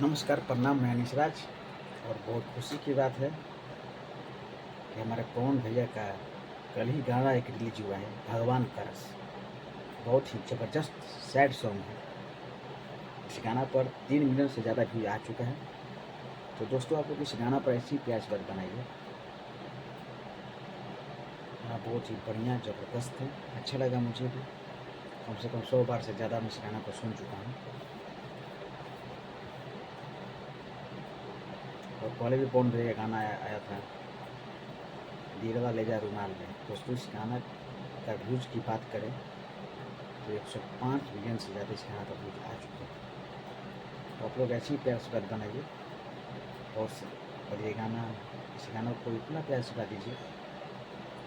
नमस्कार, प्रणाम। मैं अनिशराज और बहुत खुशी की बात है कि हमारे पवन भैया का कल ही गाना एक रिलीज हुआ है, भगवान का रस। बहुत ही ज़बरदस्त सैड सॉन्ग है। इस गाना पर 3 मिलियन से ज़्यादा व्यू आ चुका है। तो दोस्तों, आप लोग इस गाना पर ऐसी प्यार से बात बनाइए। गाना बहुत ही बढ़िया ज़बरदस्त है, अच्छा लगा मुझे भी। कम से कम 100 बार से ज़्यादा मैं इस गाना को सुन चुका हूँ। और पहले भी पवन भैया का गाना आया था, दिलवा ले जा रुमाल में। दोस्तों, इस गाना का व्यूज़ की बात करें तो 105 मिलियन से ज़्यादा इस गाना का व्यूज़ आ चुके हैं। तो आप लोग ऐसी ही प्यार से बात बनाइए और ये गाना, इस गाना को इतना प्यार से बता दीजिए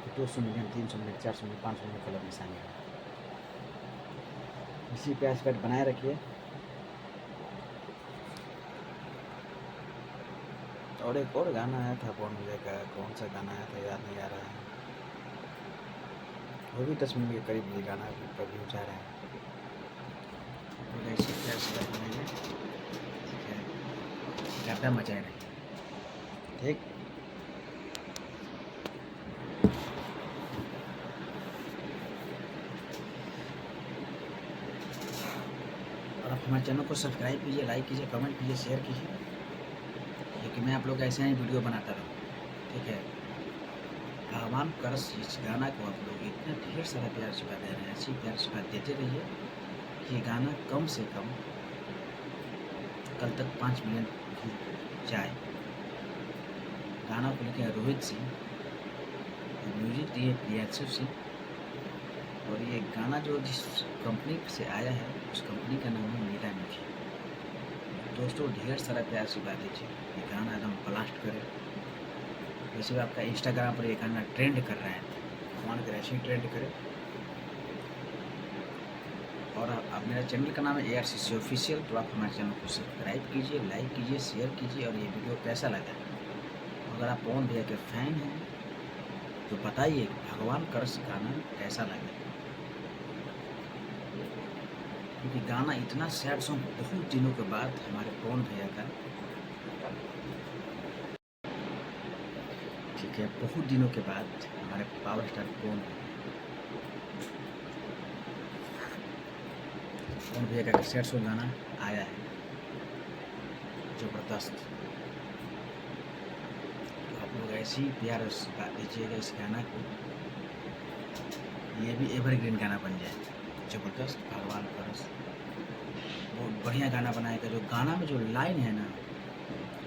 कि 200 million, 300 million, 400 million, 500 million colour निशानी है। इसी प्यार से बात बनाए रखिए। और एक और गाना आया था पवन भैया का, कौन सा गाना आया था याद नहीं आ रहा है। वो भी 10 मिनट के करीब ये गाना पर व्यूज आ रहे हैं। तो ऐसे प्यार से बात बनाइए, ठीक है, गर्दा मचाए रहिए, ठीक। और आप हमारे चैनल को सब्सक्राइब कीजिए, लाइक कीजिए, कमेंट कीजिए, शेयर कीजिए, क्योंकि मैं आप लोग ऐसे ही वीडियो बनाता रहूँ, ठीक है। भगवान करस इस गाना को आप लोग इतना ढेर सारा प्यार से दे रहे हैं, ऐसी प्यार से देते रहिए कि ये गाना कम से कम कल तक 5 मिलियन जाए। गाना को लिखे रोहित सिंह, म्यूजिक दिए प्रियांशु सिंह। और ये गाना जो जिस कंपनी से आया है उस कंपनी का नाम है मीरा मिठी। दोस्तों, ढेर सारा प्यार से बात दीजिए, ये गाना एकदम ब्लास्ट करे। वैसे भी आपका इंस्टाग्राम पर ये गाना ट्रेंड कर रहा है, भगवान करे ऐसे ही ट्रेंड करे। और आप मेरा चैनल का नाम है ARCC ऑफिशियल, तो आप हमारे चैनल को सब्सक्राइब कीजिए, लाइक कीजिए, शेयर कीजिए। और ये वीडियो कैसा लगा, अगर आप पवन भैया के फैन हैं तो बताइए भगवान करस गाना कैसा लगा। क्योंकि गाना इतना सैड सॉन्ग बहुत दिनों के बाद हमारे पवन भैया का, ठीक है, बहुत दिनों के बाद हमारे पावर स्टार पवन भैया का सैड सॉन्ग गाना आया है, ज़बरदस्त। तो आप लोग ऐसे ही प्यार से दीजिएगा इस गाना को, ये भी एवरग्रीन गाना बन जाए, ज़बरदस्त। भगवान करस बहुत बढ़िया गाना बनाएगा। जो गाना में जो लाइन है ना,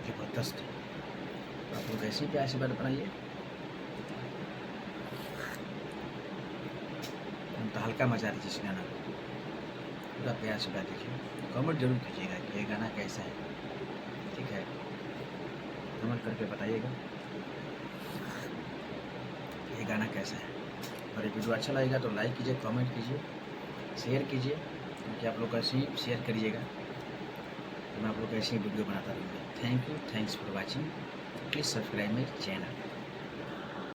ज़बरदस्त है। तो आप लोग ऐसे ही प्यार से बात बनाइए। हम तो हल्का मचा दीजिए इस गाना को, पूरा प्यार से बात दीजिए। कमेंट जरूर कीजिएगा कि ये गाना कैसा है, ठीक है। कमेंट करके बताइएगा ये गाना कैसा है। और ये वीडियो अच्छा लगेगा तो लाइक कीजिए, कमेंट कीजिए, शेयर कीजिए, क्योंकि आप लोग ऐसे ही शेयर करिएगा तो मैं आप लोग ऐसे ही वीडियो बनाता रहूँगा। Thank you, thanks for watching. Please subscribe my channel.